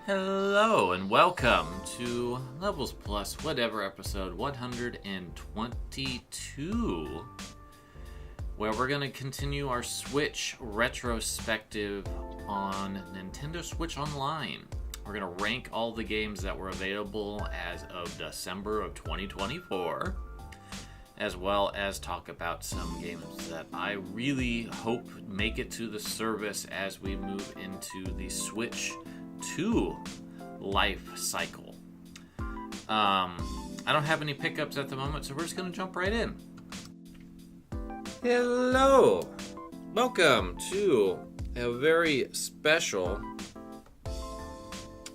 Hello and welcome to Levels Plus Whatever episode 122, where we're going to continue our Switch retrospective on Nintendo Switch Online. We're going to rank all the games that were available as of December of 2024, as well as talk about some games that I really hope make it to the service as we move into the Switch 2 life cycle. I don't have any pickups at the moment, so we're just going to jump right in. Hello! Welcome to a very special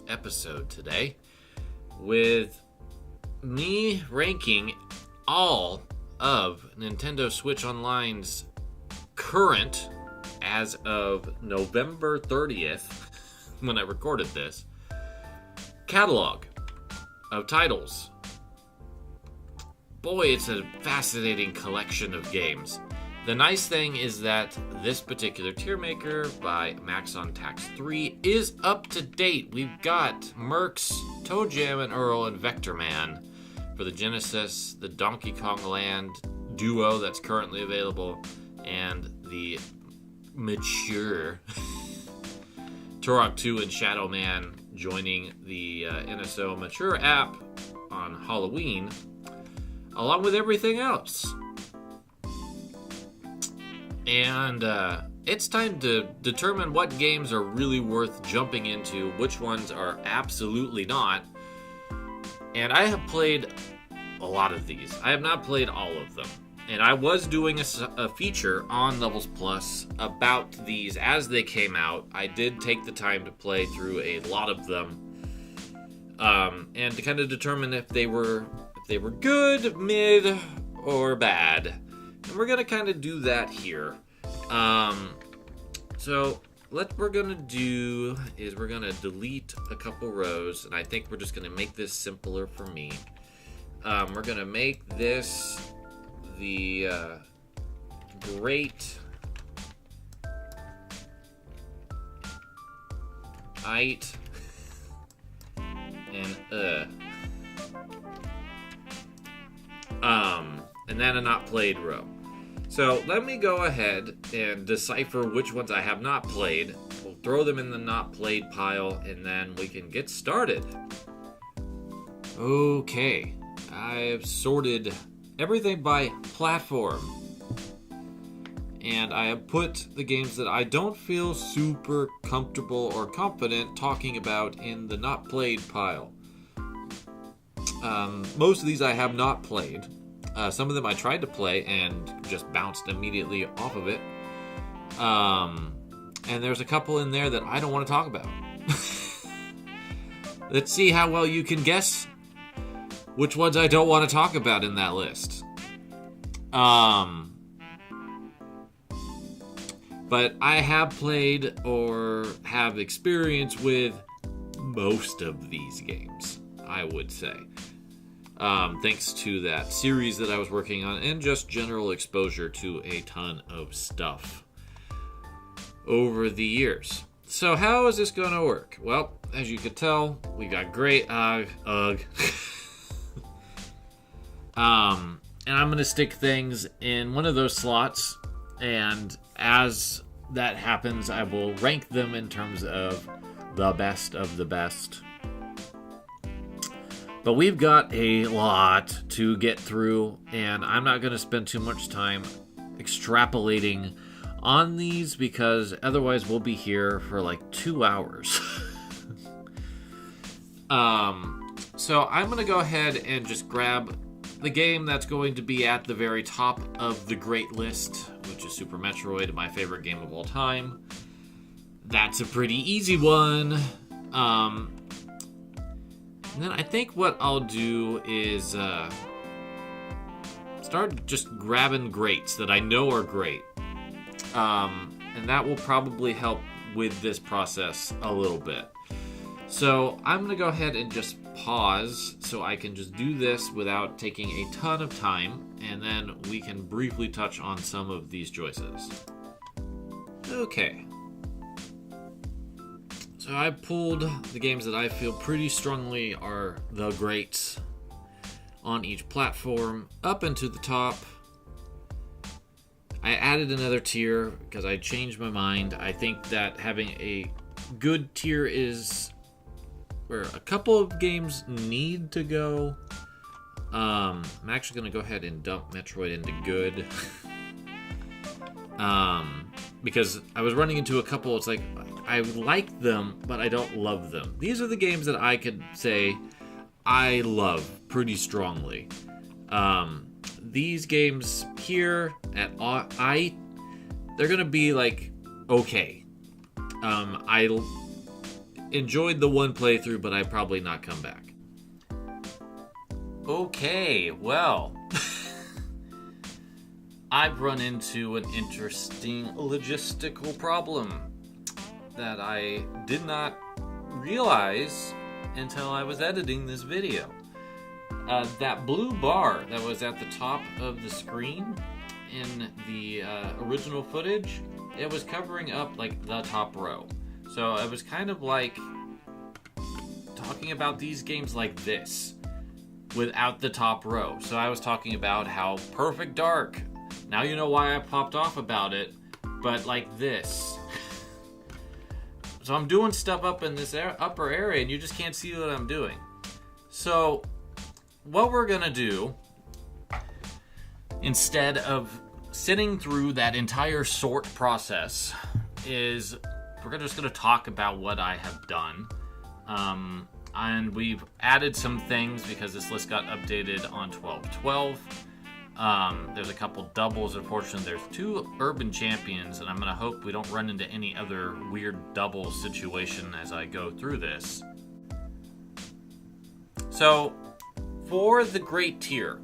episode today with me ranking all of Nintendo Switch Online's current, as of November 30th, when I recorded this, catalog of titles. Boy, it's a fascinating collection of games. The nice thing is that this particular tier maker by Max on Tax 3 is up to date. We've got Mercs, Toe Jam and Earl, and Vector Man for the Genesis, the Donkey Kong Land Duo that's currently available, and the mature Turok 2 and Shadow Man joining the NSO Mature app on Halloween, along with everything else. And it's time to determine what games are really worth jumping into, which ones are absolutely not. And I have played a lot of these. I have not played all of them. And I was doing a feature on Levels Plus about these as they came out. I did take the time to play through a lot of them, and to kind of determine if they were good, mid, or bad. And we're gonna kind of do that here. So what we're gonna do is we're gonna delete a couple rows, and I think we're just gonna make this simpler for me. We're gonna make this the great and and then a not played row. So let me go ahead and decipher which ones I have not played. We'll throw them in the not played pile, and then we can get started. Okay, I've sorted everything by platform, and I have put the games that I don't feel super comfortable or confident talking about in the not played pile. Most of these I have not played. Some of them I tried to play and just bounced immediately off of it. And there's a couple in there that I don't want to talk about. Let's see how well you can guess which ones I don't want to talk about in that list. But I have played or have experience with most of these games, I would say. Thanks to that series that I was working on and just general exposure to a ton of stuff over the years. So how is this going to work? Well, as you could tell, we got great and I'm going to stick things in one of those slots, and as that happens, I will rank them in terms of the best of the best. But we've got a lot to get through, and I'm not going to spend too much time extrapolating on these, because otherwise we'll be here for like 2 hours. So I'm going to go ahead and just grab the game that's going to be at the very top of the great list, which is Super Metroid, my favorite game of all time. That's a pretty easy one. And then I think what I'll do is start just grabbing greats that I know are great. And that will probably help with this process a little bit. So I'm going to go ahead and just pause so I can just do this without taking a ton of time, and then we can briefly touch on some of these choices. Okay. So So I pulled the games that I feel pretty strongly are the greats on each platform up into the top. I added another tier because I changed my mind. I think that having a good tier is where a couple of games need to go. I'm actually going to go ahead and dump Metroid into good. Because I was running into a couple, it's like, I like them, but I don't love them. These are the games that I could say I love pretty strongly. These games here at they're gonna be like okay. I enjoyed the one playthrough, but I'd probably not come back. Okay, well, I've run into an interesting logistical problem that I did not realize until I was editing this video. That blue bar that was at the top of the screen in the original footage, it was covering up like the top row. So I was kind of like talking about these games like this without the top row. So I was talking about how Perfect Dark, now you know why I popped off about it, but like this. So I'm doing stuff up in this upper area and you just can't see what I'm doing. So what we're gonna do, instead of sitting through that entire sort process, is we're just gonna talk about what I have done. And we've added some things because this list got updated on 12/12. There's a couple doubles. Unfortunately, there's 2 urban champions, and I'm gonna hope we don't run into any other weird double situation as I go through this. So, for the great tier,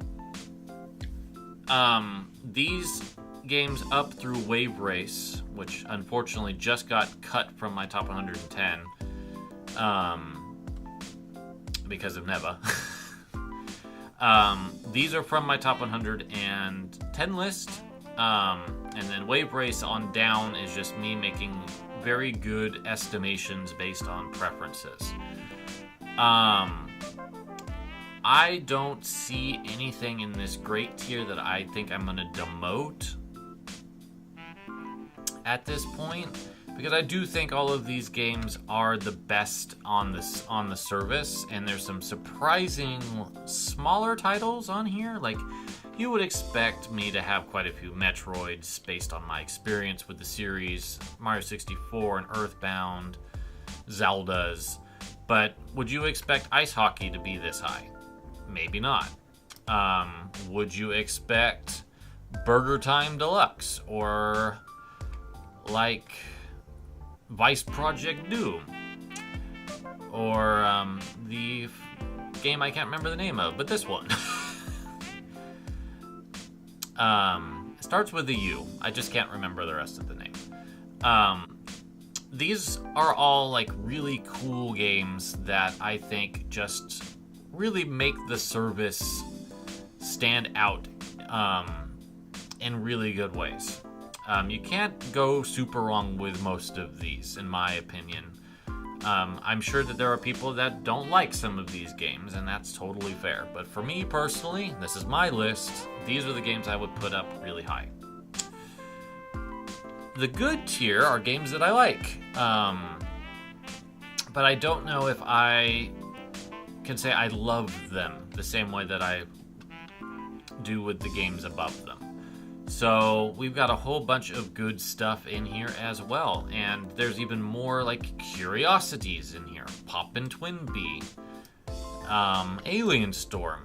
these games up through Wave Race, which unfortunately just got cut from my top 110, because of Neva. These are from my top 110 list, and then Wave Race on down is just me making very good estimations based on preferences. I don't see anything in this great tier that I think I'm going to demote at this point, because I do think all of these games are the best on the service, and there's some surprising smaller titles on here. Like, you would expect me to have quite a few Metroids based on my experience with the series, Mario 64 and Earthbound, Zeldas, but would you expect Ice Hockey to be this high? Maybe not. Would you expect Burger Time Deluxe or like Vice Project Doom or the game I can't remember the name of, but this one. It starts with a U. I just can't remember the rest of the name. These are all like really cool games that I think just really make the service stand out in really good ways. You can't go super wrong with most of these, in my opinion. I'm sure that there are people that don't like some of these games, and that's totally fair. But for me personally, this is my list. These are the games I would put up really high. The good tier are games that I like. But I don't know if I can say I love them the same way that I do with the games above them. So we've got a whole bunch of good stuff in here as well, and there's even more like curiosities in here. Poppin' Twinbee, Alien Storm.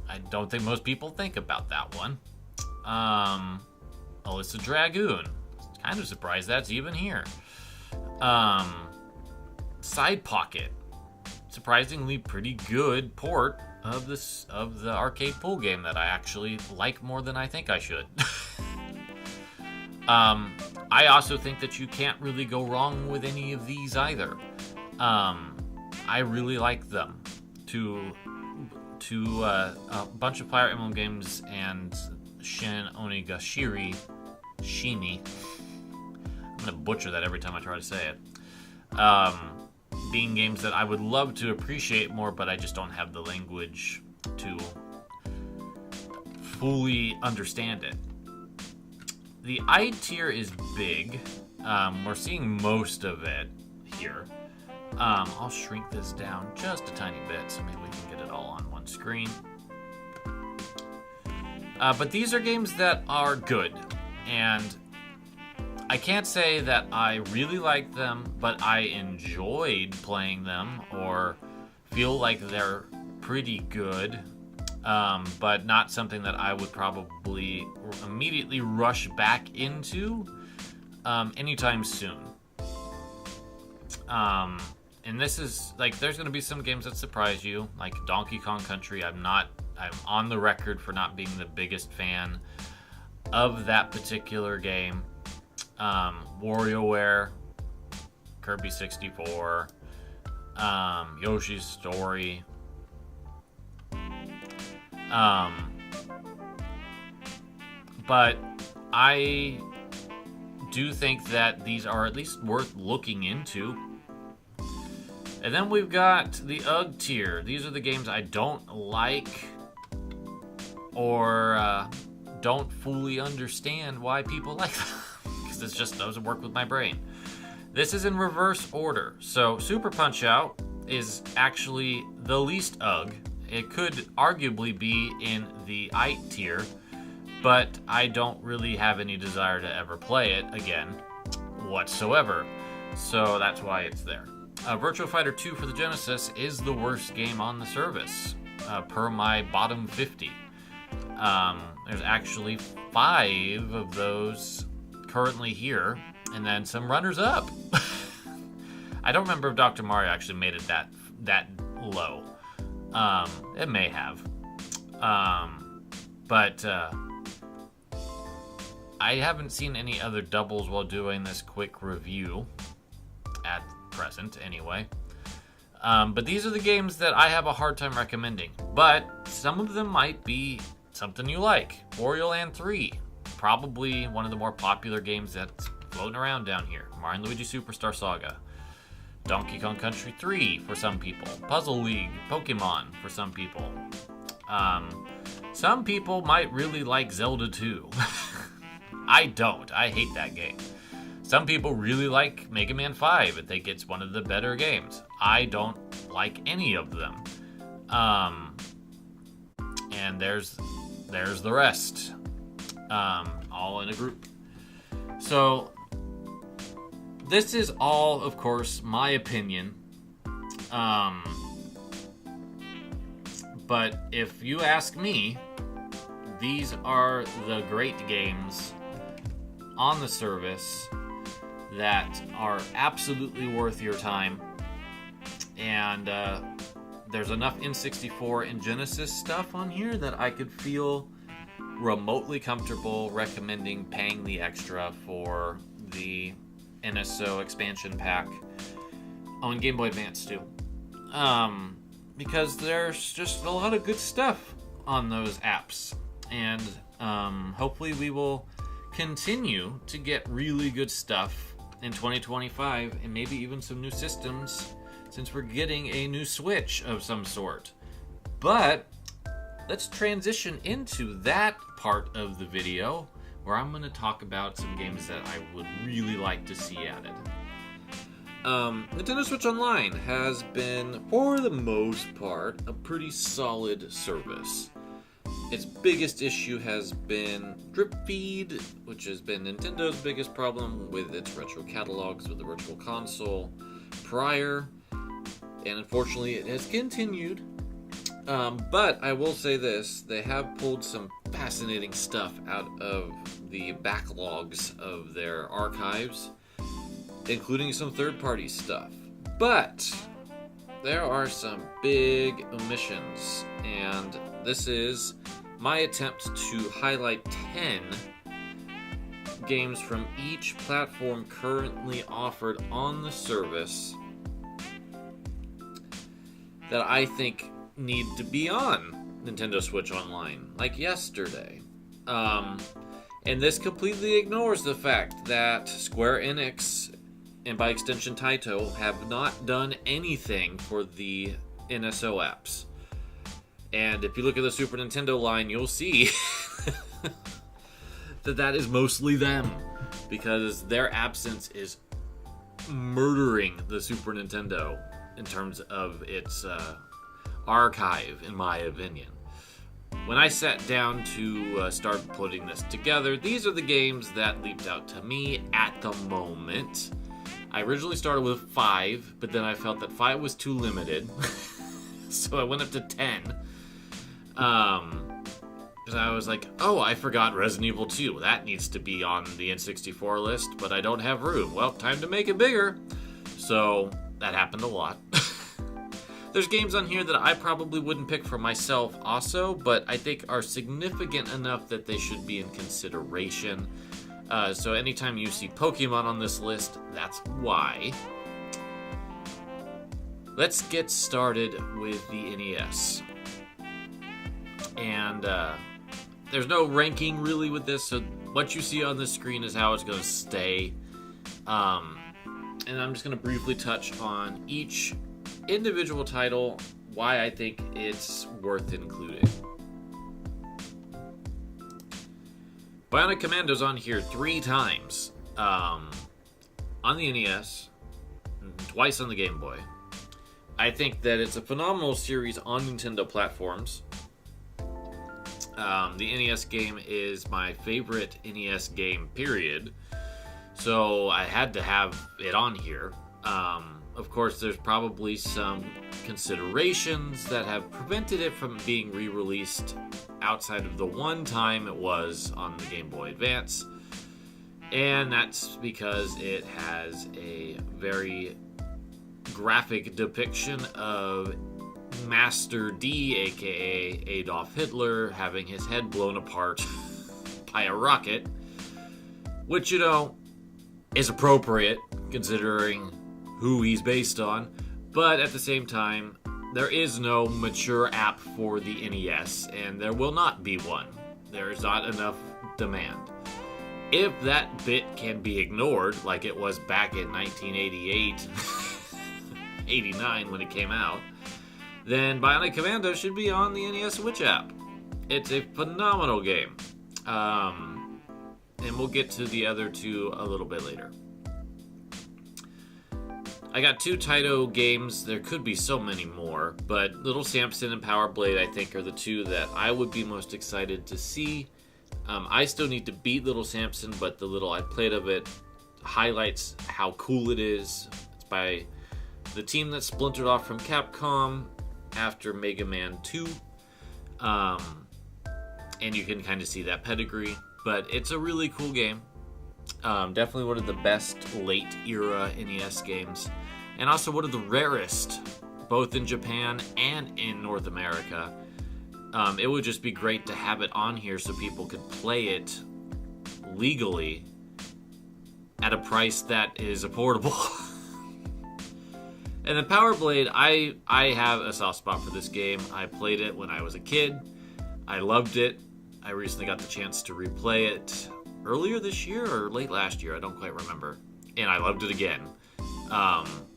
I don't think most people think about that one. Alyssa Dragoon. Kind of surprised that's even here. Side Pocket. Surprisingly pretty good port of the arcade pool game that I actually like more than I think I should. I also think that you can't really go wrong with any of these either. I really like them. To a bunch of Fire Emblem games and Shin Onigashiri Shini. I'm gonna butcher that every time I try to say it. being games that I would love to appreciate more, but I just don't have the language to fully understand it. The I tier is big. We're seeing most of it here. I'll shrink this down just a tiny bit so maybe we can get it all on one screen. But these are games that are good, and I can't say that I really like them, but I enjoyed playing them or feel like they're pretty good, but not something that I would probably immediately rush back into anytime soon. And this is, like, there's going to be some games that surprise you, like Donkey Kong Country. I'm on the record for not being the biggest fan of that particular game. WarioWare, Kirby 64, Yoshi's Story. But I do think that these are at least worth looking into. And then we've got the UGG tier. These are the games I don't like or don't fully understand why people like them. Because it just doesn't work with my brain. This is in reverse order. So Super Punch-Out is actually the least UGG. It could arguably be in the I tier, but I don't really have any desire to ever play it again whatsoever. So that's why it's there. Virtua Fighter 2 for the Genesis is the worst game on the service, per my bottom 50. There's actually 5 of those currently here, and then some runners-up. I don't remember if Dr. Mario actually made it that low. It may have. But I haven't seen any other doubles while doing this quick review at present, anyway. But these are the games that I have a hard time recommending. But some of them might be something you like. Wario Land 3, probably one of the more popular games that's floating around down here. Mario & Luigi Superstar Saga. Donkey Kong Country 3 for some people. Puzzle League, Pokemon for some people. Some people might really like Zelda 2. I don't. I hate that game. Some people really like Mega Man 5 and think it's one of the better games. I don't like any of them. And there's the rest. All in a group. So this is all, of course, my opinion. But if you ask me, these are the great games on the service that are absolutely worth your time. And there's enough N64 and Genesis stuff on here that I could feel remotely comfortable recommending paying the extra for the NSO expansion pack on Game Boy Advance too. Because there's just a lot of good stuff on those apps. And hopefully we will continue to get really good stuff in 2025 and maybe even some new systems since we're getting a new Switch of some sort. But let's transition into that part of the video where I'm going to talk about some games that I would really like to see added. Nintendo Switch Online has been, for the most part, a pretty solid service. Its biggest issue has been drip feed, which has been Nintendo's biggest problem with its retro catalogs with the Virtual Console prior, and unfortunately it has continued. But I will say this, they have pulled some fascinating stuff out of the backlogs of their archives, including some third-party stuff. But there are some big omissions, and this is my attempt to highlight 10 games from each platform currently offered on the service that I think need to be on Nintendo Switch Online, like yesterday. And this completely ignores the fact that Square Enix and by extension Taito, have not done anything for the NSO apps. And if you look at the Super Nintendo line, you'll see that is mostly them, because their absence is murdering the Super Nintendo in terms of its archive, in my opinion. When I sat down to start putting this together, these are the games that leaped out to me at the moment. I originally started with 5, but then I felt that 5 was too limited, so I went up to 10. Because I was like, oh, I forgot Resident Evil 2. That needs to be on the N64 list, but I don't have room. Well, time to make it bigger. So that happened a lot. There's games on here that I probably wouldn't pick for myself also, but I think are significant enough that they should be in consideration. So anytime you see Pokemon on this list, that's why. Let's get started with the NES. And there's no ranking really with this, so what you see on this screen is how it's going to stay. And I'm just going to briefly touch on each individual title, why I think it's worth including. Bionic Commando's on here 3 times. On the NES, twice on the Game Boy. I think that it's a phenomenal series on Nintendo platforms. The NES game is my favorite NES game, period. So I had to have it on here. Of course, there's probably some considerations that have prevented it from being re-released outside of the one time it was on the Game Boy Advance. And that's because it has a very graphic depiction of Master D, aka Adolf Hitler, having his head blown apart by a rocket, which, you know, is appropriate considering who he's based on, but at the same time, there is no mature app for the NES, and there will not be one. There is not enough demand. If that bit can be ignored, like it was back in 1988, 89 when it came out, then Bionic Commando should be on the NES Switch app. It's a phenomenal game. And we'll get to the other 2 a little bit later. I got 2 Taito games. There could be so many more, but Little Samson and Power Blade, I think, are the 2 that I would be most excited to see. I still need to beat Little Samson, but the little I played of it highlights how cool it is. It's by the team that splintered off from Capcom after Mega Man 2. And you can kind of see that pedigree, but it's a really cool game. Definitely one of the best late-era NES games, and also one of the rarest, both in Japan and in North America. It would just be great to have it on here so people could play it legally at a price that is affordable. And then Power Blade, I have a soft spot for this game. I played it when I was a kid. I loved it. I recently got the chance to replay it earlier this year or late last year, I don't quite remember, and I loved it again.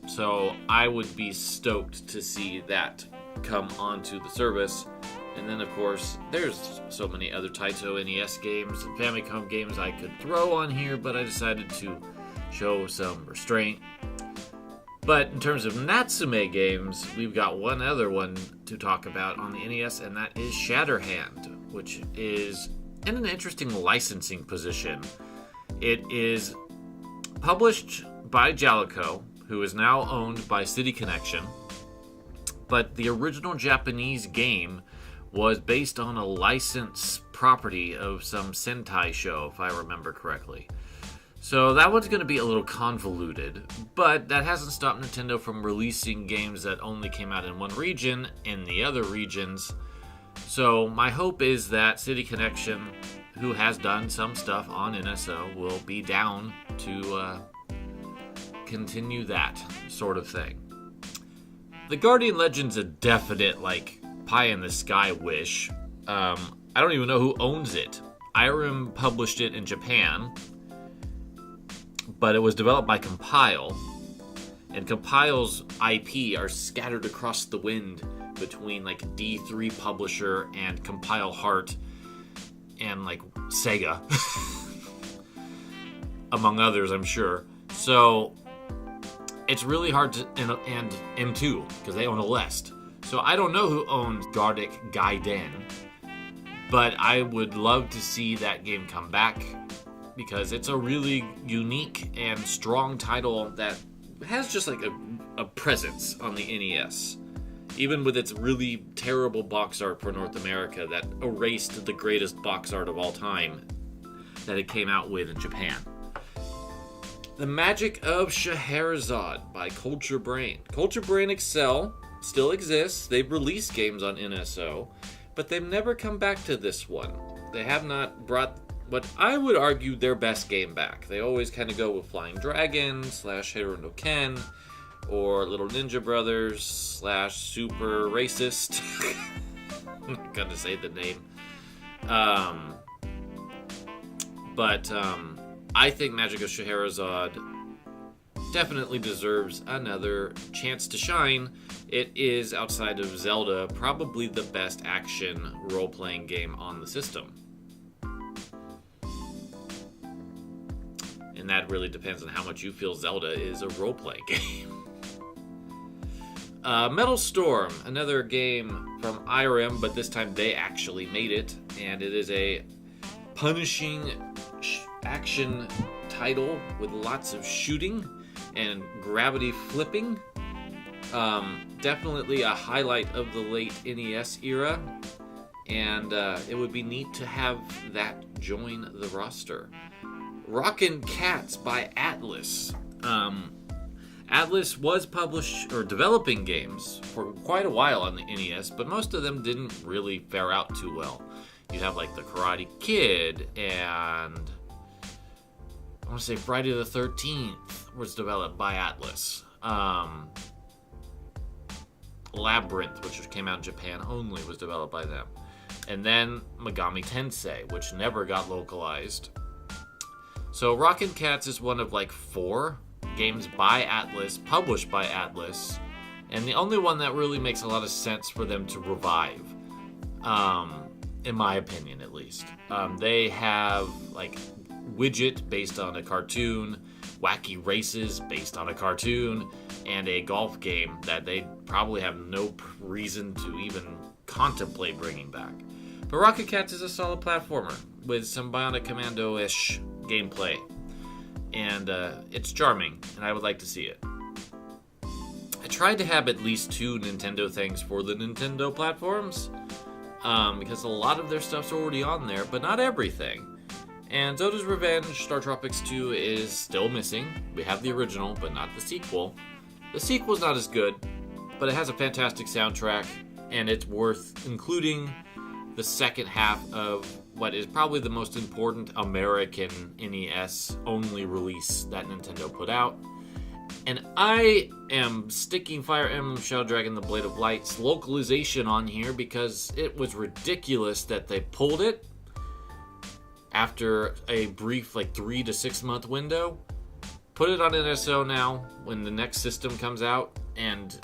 So I would be stoked to see that come onto the service. And then, of course, there's so many other Taito NES games and Famicom games I could throw on here, but I decided to show some restraint. But in terms of Natsume games, we've got one other one to talk about on the NES, and that is Shatterhand, which is in an interesting licensing position. It is published by Jaleco, who is now owned by City Connection, but the original Japanese game was based on a licensed property of some Sentai show, if I remember correctly. So that one's going to be a little convoluted, but that hasn't stopped Nintendo from releasing games that only came out in one region in the other regions. So my hope is that City Connection, who has done some stuff on NSO, will be down to continue that sort of thing. The Guardian Legend's a definite, pie-in-the-sky wish. I don't even know who owns it. Irem published it in Japan, but it was developed by Compile, and Compile's IP are scattered across the wind between like D3 Publisher and Compile Heart and like Sega, among others, I'm sure. So it's really hard to, and M2, because they own Aleste. So I don't know who owns Gardic Gaiden, but I would love to see that game come back, because it's a really unique and strong title that has just like a presence on the NES. Even with its really terrible box art for North America that erased the greatest box art of all time that it came out with in Japan. The Magic of Scheherazade by Culture Brain. Culture Brain Excel still exists. They've released games on NSO, but they've never come back to this one. They have not brought what I would argue their best game back. They always kind of go with Flying Dragon / Hero no Ken, or Little Ninja Brothers / Super Racist. I'm not gonna say the name. But I think Magic of Scheherazade definitely deserves another chance to shine. It is, outside of Zelda, probably the best action role-playing game on the system. And that really depends on how much you feel Zelda is a role-playing game. Metal Storm, another game from IRM, but this time they actually made it. And it is a punishing action title with lots of shooting and gravity flipping. Definitely a highlight of the late NES era, and it would be neat to have that join the roster. Rockin' Cats by Atlas. Atlas was developing games for quite a while on the NES, but most of them didn't really fare out too well. You'd have like the Karate Kid, and I want to say Friday the 13th was developed by Atlas. Labyrinth, which came out in Japan only, was developed by them. And then Megami Tensei, which never got localized. So Rockin' Cats is one of like 4 games by Atlas, published by Atlas, and the only one that really makes a lot of sense for them to revive, in my opinion at least. They have like Widget based on a cartoon, Wacky Races based on a cartoon, and a golf game that they probably have no reason to even contemplate bringing back. But Rocket Cats is a solid platformer with some Bionic Commando-ish gameplay, and it's charming, and I would like to see it. I tried to have at least 2 Nintendo things for the Nintendo platforms, because a lot of their stuff's already on there, but not everything. And Zoda's Revenge Star Tropics 2 is still missing. We have the original, but not the sequel. The sequel's not as good, but it has a fantastic soundtrack, and it's worth including the second half of what is probably the most important American NES-only release that Nintendo put out. And I am sticking Fire Emblem Shadow Dragon The Blade of Light's localization on here because it was ridiculous that they pulled it after a brief 3 to 6 month window. Put it on NSO now when the next system comes out, and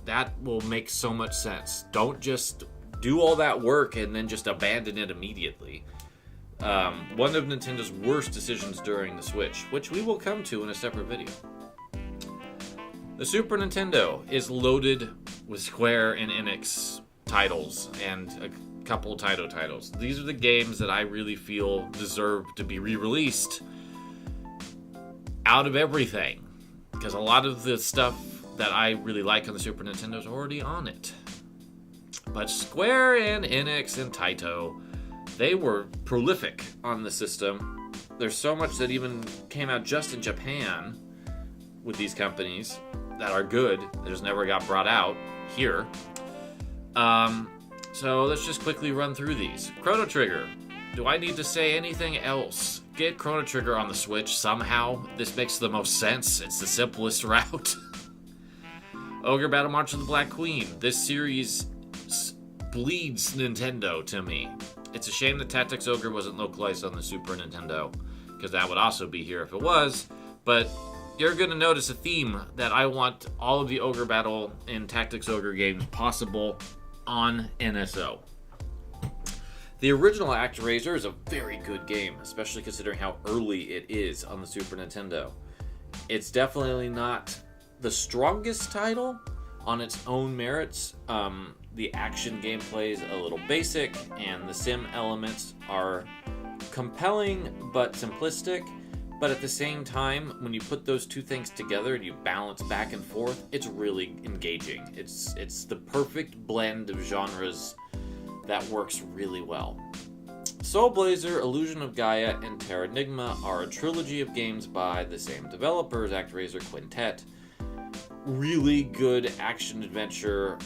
that will make so much sense. Don't just do all that work and then just abandon it immediately. One of Nintendo's worst decisions during the Switch, which we will come to in a separate video. The Super Nintendo is loaded with Square and Enix titles and a couple Taito titles. These are the games that I really feel deserve to be re-released out of everything, because a lot of the stuff that I really like on the Super Nintendo is already on it. But Square and Enix and Taito, they were prolific on the system. There's so much that even came out just in Japan with these companies that are good, that just never got brought out here. So let's just quickly run through these. Chrono Trigger. Do I need to say anything else? Get Chrono Trigger on the Switch somehow. This makes the most sense. It's the simplest route. Ogre Battle March of the Black Queen. This series bleeds Nintendo to me. It's a shame that Tactics Ogre wasn't localized on the Super Nintendo, because that would also be here if it was. But you're going to notice a theme that I want all of the Ogre Battle and Tactics Ogre games possible on NSO. The original ActRaiser is a very good game, especially considering how early it is on the Super Nintendo. It's definitely not the strongest title on its own merits. The action gameplay is a little basic, and the sim elements are compelling but simplistic. But at the same time, when you put those two things together and you balance back and forth, it's really engaging. It's the perfect blend of genres that works really well. Soul Blazer, Illusion of Gaia, and Terranigma are a trilogy of games by the same developers, ActRaiser Quintet. Really good action-adventure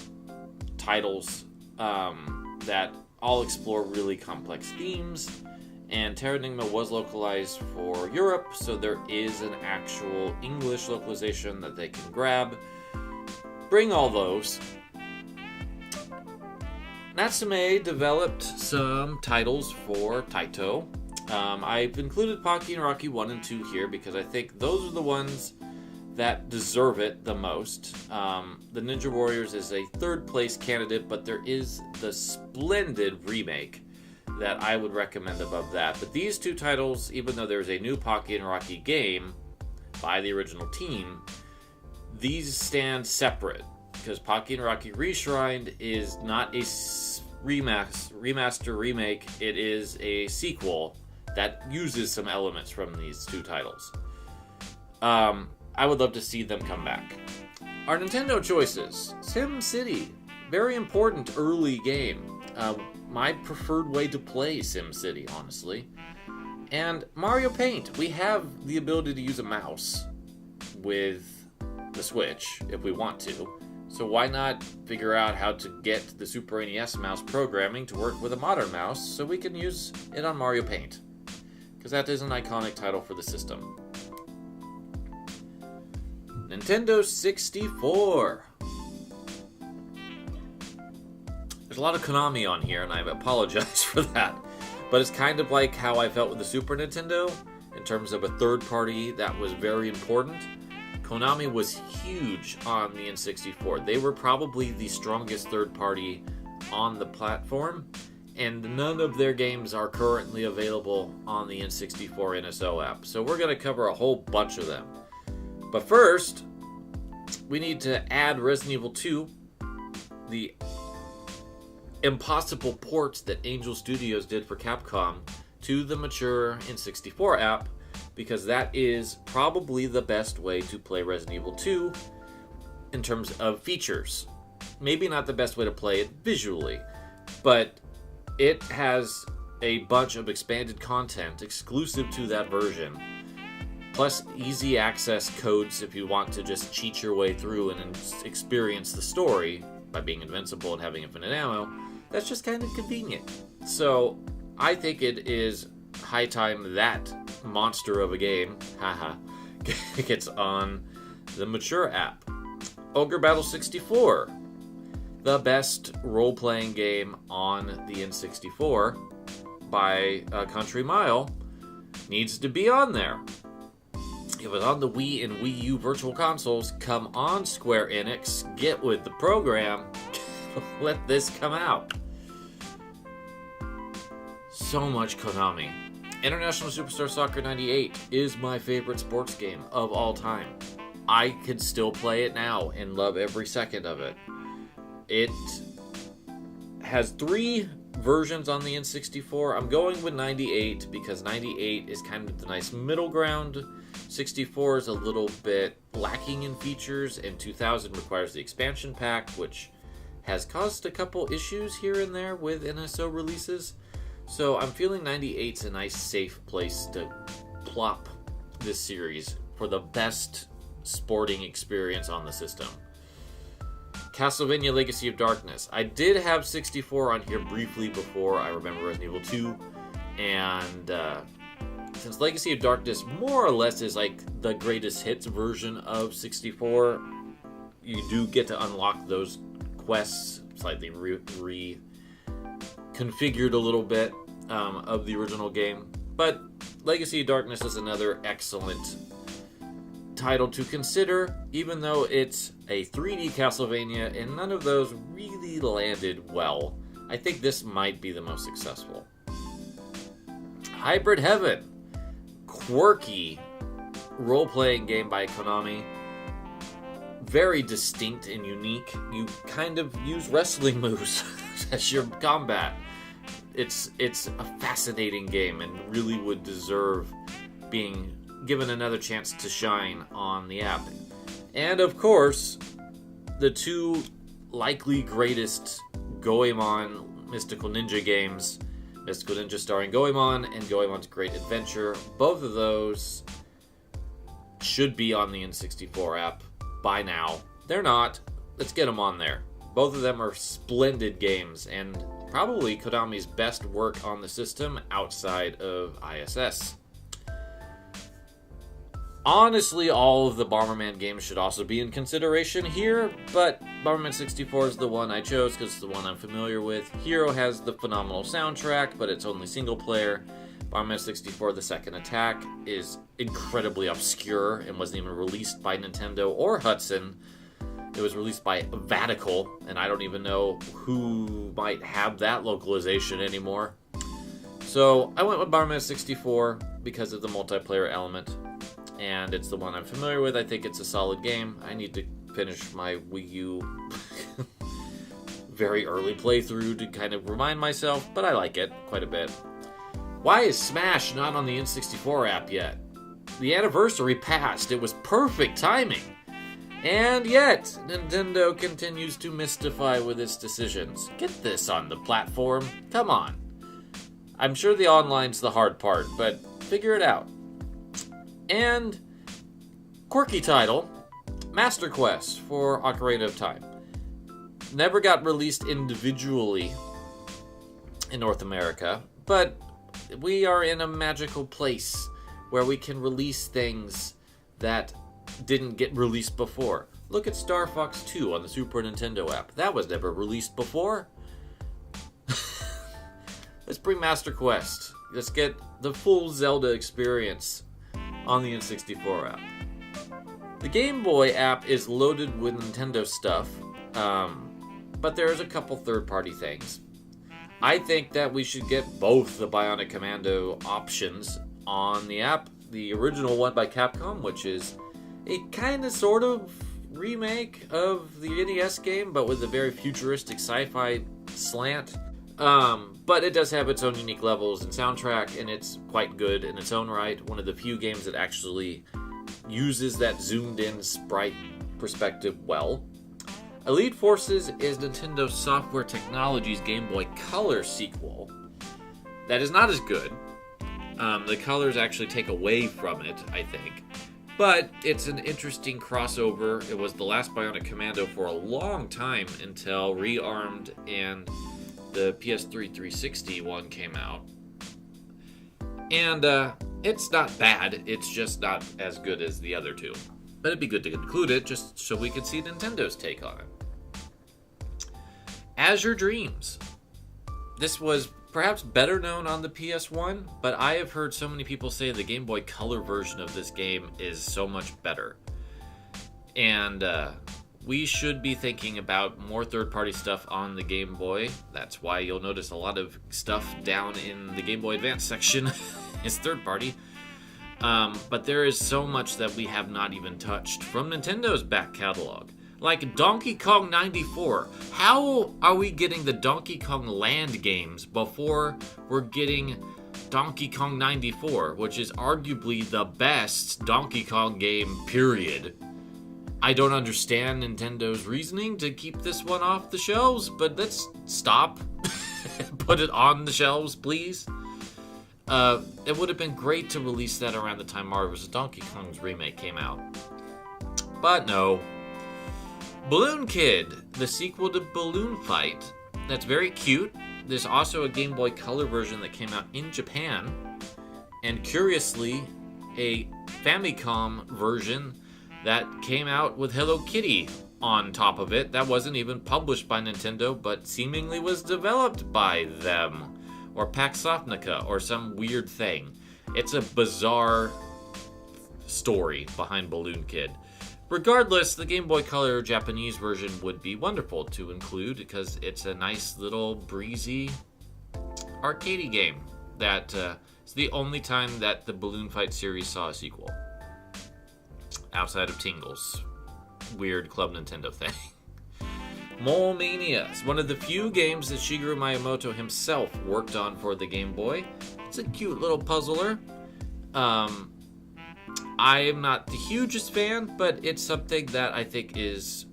titles that all explore really complex themes. And Terranigma was localized for Europe, so there is an actual English localization that they can grab. Bring all those. Natsume developed some titles for Taito. I've included Pocky and Rocky 1 and 2 here because I think those are the ones that deserve it the most. The Ninja Warriors is a third place candidate, but there is the splendid remake that I would recommend above that. But these two titles, even though there's a new Pocky and Rocky game by the original team, these stand separate. Because Pocky and Rocky Reshrined is not a remaster remake, it is a sequel that uses some elements from these two titles. I would love to see them come back. Our Nintendo choices. SimCity, very important early game. My preferred way to play SimCity, honestly. And Mario Paint. We have the ability to use a mouse with the Switch if we want to. So why not figure out how to get the Super NES mouse programming to work with a modern mouse so we can use it on Mario Paint? Because that is an iconic title for the system. Nintendo 64. There's a lot of Konami on here, and I apologize for that. But it's kind of like how I felt with the Super Nintendo, in terms of a third party that was very important. Konami was huge on the N64. They were probably the strongest third party on the platform, and none of their games are currently available on the N64 NSO app. So we're going to cover a whole bunch of them. But first, we need to add Resident Evil 2, the impossible ports that Angel Studios did for Capcom, to the mature N64 app, because that is probably the best way to play Resident Evil 2 in terms of features. Maybe not the best way to play it visually, but it has a bunch of expanded content exclusive to that version, plus easy access codes if you want to just cheat your way through and experience the story by being invincible and having infinite ammo. That's just kind of convenient. So I think it is high time that monster of a game, gets on the mature app. Ogre Battle 64, the best role-playing game on the N64 by a country mile, needs to be on there. It was on the Wii and Wii U Virtual Consoles. Come on, Square Enix, get with the program. Let this come out. So much Konami. International Superstar Soccer 98 is my favorite sports game of all time. I could still play it now and love every second of it. It has 3 versions on the N64. I'm going with 98 because 98 is kind of the nice middle ground. 64 is a little bit lacking in features, and 2000 requires the expansion pack, which has caused a couple issues here and there with NSO releases. So I'm feeling 98's a nice safe place to plop this series for the best sporting experience on the system. Castlevania Legacy of Darkness. I did have 64 on here briefly before I remember Resident Evil 2, and since Legacy of Darkness more or less is like the greatest hits version of 64, you do get to unlock those quests slightly reconfigured a little bit of the original game. But Legacy of Darkness is another excellent title to consider, even though it's a 3D Castlevania and none of those really landed well. I think this might be the most successful. Hybrid Heaven. Quirky role-playing game by Konami. Very distinct and unique. You kind of use wrestling moves as your combat. It's a fascinating game and really would deserve being given another chance to shine on the app. And of course, the two likely greatest Goemon Mystical Ninja games, Mystical Ninja starring Goemon and Goemon's Great Adventure. Both of those should be on the N64 app by now. They're not. Let's get them on there. Both of them are splendid games and probably Konami's best work on the system outside of ISS. Honestly, all of the Bomberman games should also be in consideration here, but Bomberman 64 is the one I chose because it's the one I'm familiar with. Hero has the phenomenal soundtrack, but it's only single player. Bomberman 64, The Second Attack, is incredibly obscure and wasn't even released by Nintendo or Hudson. It was released by Vatical, and I don't even know who might have that localization anymore. So I went with Bomberman 64 because of the multiplayer element. And it's the one I'm familiar with. I think it's a solid game. I need to finish my Wii U very early playthrough to kind of remind myself, but I like it quite a bit. Why is Smash not on the N64 app yet? The anniversary passed. It was perfect timing. And yet, Nintendo continues to mystify with its decisions. Get this on the platform. Come on. I'm sure the online's the hard part, but figure it out. And quirky title, Master Quest for Ocarina of Time. Never got released individually in North America, but we are in a magical place where we can release things that didn't get released before. Look at Star Fox 2 on the Super Nintendo app. That was never released before. Let's bring Master Quest. Let's get the full Zelda experience on the N64 app. The Game Boy app is loaded with Nintendo stuff, but there's a couple third-party things. I think that we should get both the Bionic Commando options on the app. The original one by Capcom, which is a kind of sort of remake of the NES game, but with a very futuristic sci-fi slant. But it does have its own unique levels and soundtrack, and it's quite good in its own right. One of the few games that actually uses that zoomed-in sprite perspective well. Elite Forces is Nintendo Software Technologies Game Boy Color sequel. That is not as good. The colors actually take away from it, I think. But it's an interesting crossover. It was the last Bionic Commando for a long time until Rearmed and the PS3 360 one came out. And it's not bad, it's just not as good as the other two. But it'd be good to include it just so we could see Nintendo's take on it. Azure Dreams. This was perhaps better known on the PS1, but I have heard so many people say the Game Boy Color version of this game is so much better. And we should be thinking about more third-party stuff on the Game Boy. That's why you'll notice a lot of stuff down in the Game Boy Advance section is third-party. But there is so much that we have not even touched from Nintendo's back catalog. Like Donkey Kong 94. How are we getting the Donkey Kong Land games before we're getting Donkey Kong 94, which is arguably the best Donkey Kong game, period? I don't understand Nintendo's reasoning to keep this one off the shelves, but let's stop. Put it on the shelves, please. It would have been great to release that around the time Mario vs. Donkey Kong's remake came out. But no. Balloon Kid, the sequel to Balloon Fight. That's very cute. There's also a Game Boy Color version that came out in Japan. And curiously, a Famicom version that came out with Hello Kitty on top of it. That wasn't even published by Nintendo, but seemingly was developed by them. Or Pax Sofnica, or some weird thing. It's a bizarre story behind Balloon Kid. Regardless, the Game Boy Color Japanese version would be wonderful to include because it's a nice little breezy arcadey game that is the only time that the Balloon Fight series saw a sequel. Outside of Tingle's weird Club Nintendo thing. Mole Mania is one of the few games that Shigeru Miyamoto himself worked on for the Game Boy. It's a cute little puzzler. I am not the hugest fan, but it's something that I think is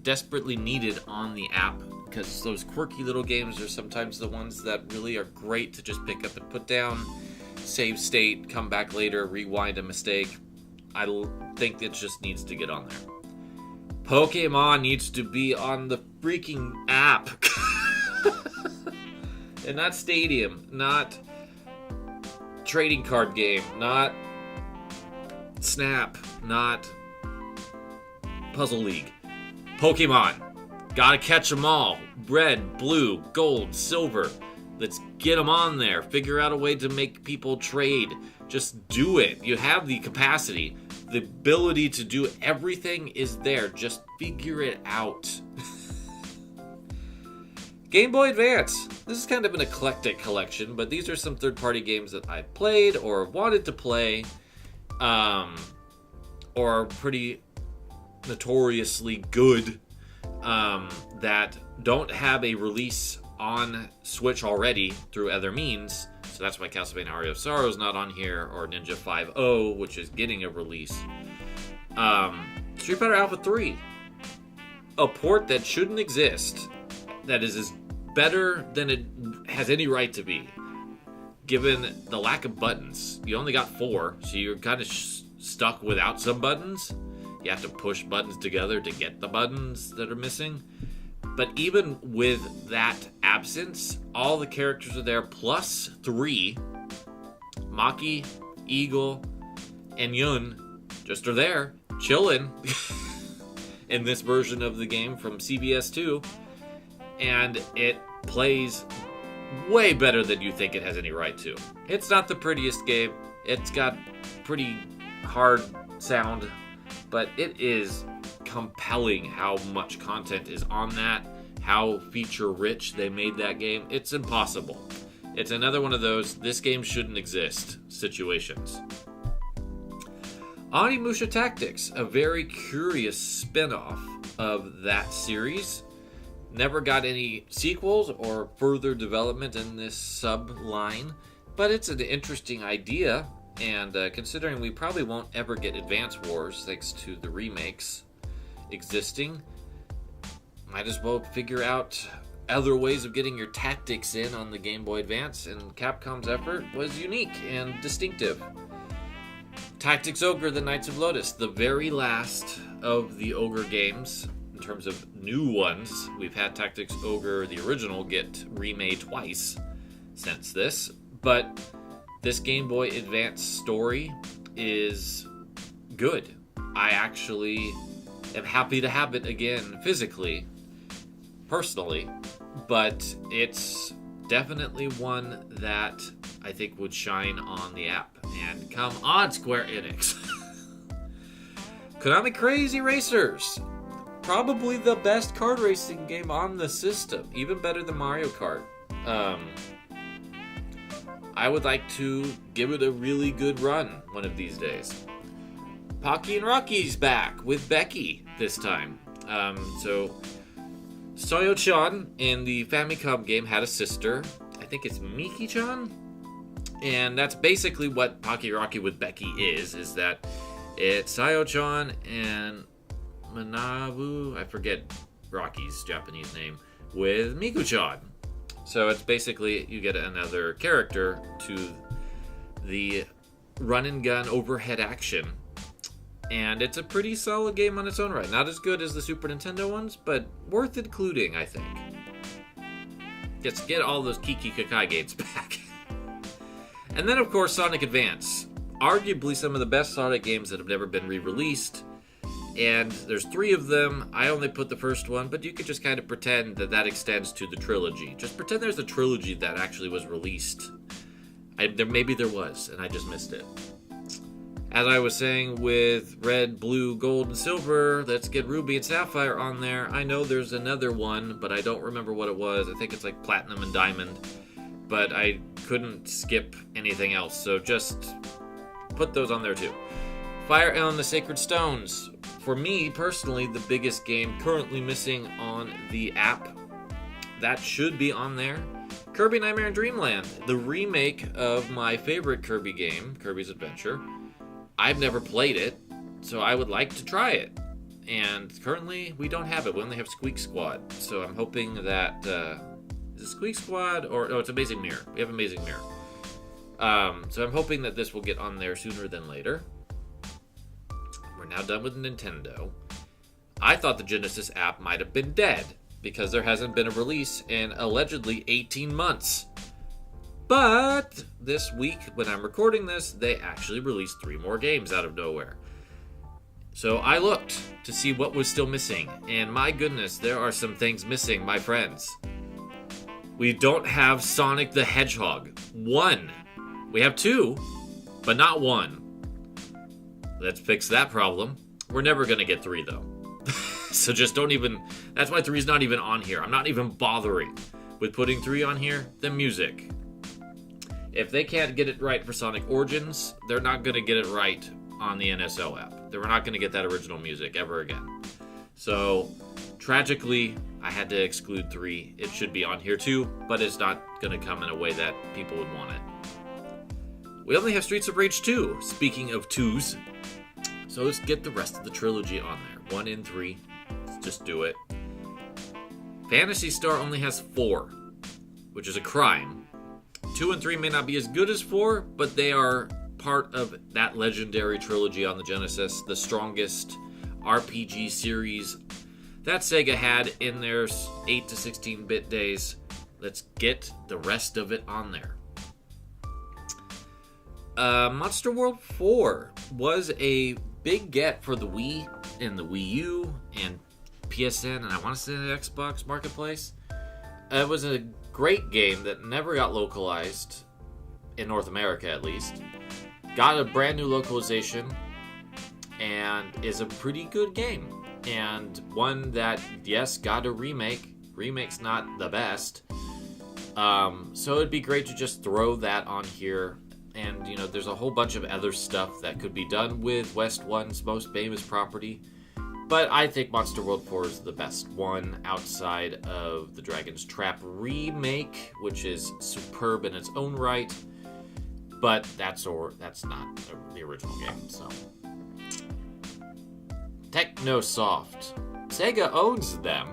desperately needed on the app, because those quirky little games are sometimes the ones that really are great to just pick up and put down, save state, come back later, rewind a mistake. I think it just needs to get on there. Pokemon needs to be on the freaking app. And not Stadium, not trading card game, not Snap, not Puzzle League. Pokemon. Gotta catch them all. Red, blue, gold, silver. Let's get them on there. Figure out a way to make people trade. Just do it. You have the capacity. The ability to do everything is there. Just figure it out. Game Boy Advance. This is kind of an eclectic collection, but these are some third-party games that I played or wanted to play, or pretty notoriously good, that don't have a release on Switch already through other means. So that's why Castlevania Aria of Sorrow is not on here, or Ninja 5.0, which is getting a release. Street Fighter Alpha 3. A port that shouldn't exist, that is better than it has any right to be, given the lack of buttons. You only got 4, so you're kind of stuck without some buttons. You have to push buttons together to get the buttons that are missing. But even with that absence, all the characters are there, plus 3. Maki, Eagle, and Yun just are there, chilling in this version of the game from CBS 2. And it plays way better than you think it has any right to. It's not the prettiest game. It's got pretty hard sound, but it is compelling how much content is on that, how feature rich they made that game. It's impossible. It's another one of those this game shouldn't exist situations. Onimusha Tactics, a very curious spin-off of that series. Never got any sequels or further development in this sub-line, but it's an interesting idea, and considering we probably won't ever get Advance Wars thanks to the remakes existing, might as well figure out other ways of getting your tactics in on the Game Boy Advance, and Capcom's effort was unique and distinctive. Tactics Ogre: The Knights of Lotus, the very last of the Ogre games. In terms of new ones, we've had Tactics Ogre, the original, get remade twice since this, but this Game Boy Advance story is good. I actually am happy to have it again physically, personally, but it's definitely one that I think would shine on the app. And come on, Square Enix. Konami Crazy Racers. Probably the best kart racing game on the system, even better than Mario Kart. I would like to give it a really good run one of these days. Pocky and Rocky's back with Becky this time. So Soyo-chan in the Famicom game had a sister. I think it's Miki-chan. And that's basically what Pocky Rocky with Becky is that it's Sayo-chan and Manabu, I forget Rocky's Japanese name, with Miku-chan. So it's basically, you get another character to the run and gun overhead action. And it's a pretty solid game on its own right. Not as good as the Super Nintendo ones, but worth including, I think. Just get all those Kiki Kakai games back. And then, of course, Sonic Advance. Arguably some of the best Sonic games that have never been re-released. And there's 3 of them. I only put the first one, but you could just kind of pretend that that extends to the trilogy. Just pretend there's a trilogy that actually was released. Maybe there was, and I just missed it. As I was saying with red, blue, gold, and silver, let's get ruby and sapphire on there. I know there's another one, but I don't remember what it was. I think it's like platinum and diamond, but I couldn't skip anything else, so just put those on there too. Fire Emblem the Sacred Stones. For me, personally, the biggest game currently missing on the app. That should be on there. Kirby Nightmare in Dreamland, the remake of my favorite Kirby game, Kirby's Adventure. I've never played it, so I would like to try it. And currently, we don't have it. We only have Squeak Squad. So I'm hoping that... is it Squeak Squad? Or no, it's Amazing Mirror. We have Amazing Mirror. So I'm hoping that this will get on there sooner than later. We're now done with Nintendo. I thought the Genesis app might have been dead, because there hasn't been a release in allegedly 18 months. But this week, when I'm recording this, they actually released 3 more games out of nowhere. So I looked to see what was still missing, and my goodness, there are some things missing, my friends. We don't have Sonic the Hedgehog. 1. We have 2, but not 1. Let's fix that problem. We're never going to get 3, though. So just don't even... That's why 3 is not even on here. I'm not even bothering with putting 3 on here. The music. If they can't get it right for Sonic Origins, they're not going to get it right on the NSO app. They're not going to get that original music ever again. So, tragically, I had to exclude 3. It should be on here too, but it's not going to come in a way that people would want it. We only have Streets of Rage 2, speaking of 2s. So let's get the rest of the trilogy on there. 1 and 3. Let's just do it. Phantasy Star only has 4, which is a crime. 2 and 3 may not be as good as 4, but they are part of that legendary trilogy on the Genesis, the strongest RPG series that Sega had in their 8 to 16-bit days. Let's get the rest of it on there. Monster World 4 was a big get for the Wii and the Wii U and PSN, and I want to say the Xbox Marketplace. It was a great game that never got localized, in North America at least. Got a brand new localization, and is a pretty good game. And one that, yes, got a remake. Remake's not the best. So it'd be great to just throw that on here. And, you know, there's a whole bunch of other stuff that could be done with West 1's most famous property. But I think Monster World 4 is the best one outside of the Dragon's Trap remake, which is superb in its own right. But that's not the original game, so. Technosoft. Sega owns them.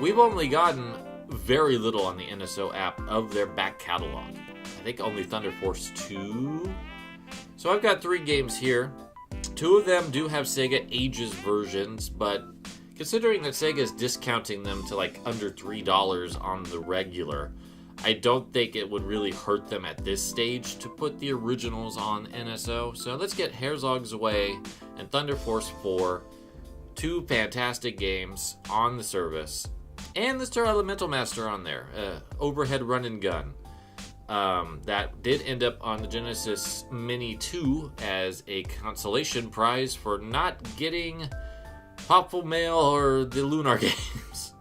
We've only gotten very little on the NSO app of their back catalog. I think only Thunder Force 2. So I've got 3 games here. 2 of them do have Sega Ages versions, but considering that Sega is discounting them to like under $3 on the regular, I don't think it would really hurt them at this stage to put the originals on NSO. So let's get Herzog's Way and Thunder Force 4, 2 fantastic games on the service. And let's throw Elemental Master on there, overhead run and gun. That did end up on the Genesis Mini 2 as a consolation prize for not getting Popful Mail or the Lunar games.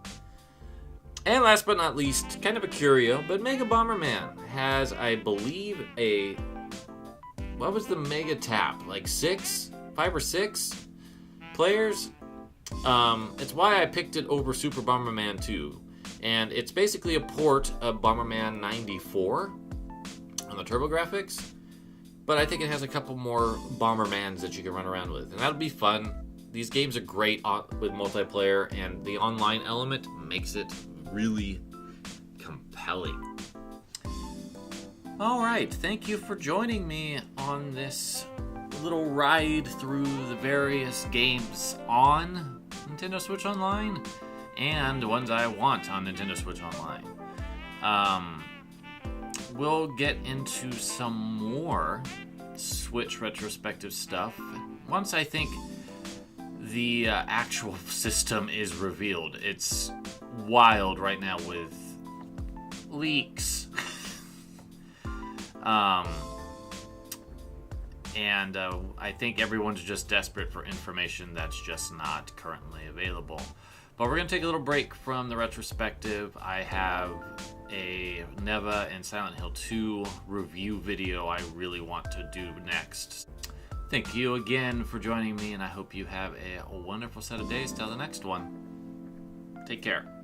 And last but not least, kind of a curio, but Mega Bomberman has, I believe, what was the Mega Tap? Like 5 or 6 players? It's why I picked it over Super Bomberman 2. And it's basically a port of Bomberman 94 on the TurboGrafx. But I think it has a couple more Bombermans that you can run around with. And that'll be fun. These games are great with multiplayer, and the online element makes it really compelling. Alright, thank you for joining me on this little ride through the various games on Nintendo Switch Online. And the ones I want on Nintendo Switch Online. We'll get into some more Switch retrospective stuff once I think the actual system is revealed. It's wild right now with leaks. And I think everyone's just desperate for information that's just not currently available. But we're going to take a little break from the retrospective. I have a Neva and Silent Hill 2 review video I really want to do next. Thank you again for joining me, and I hope you have a wonderful set of days till the next one. Take care.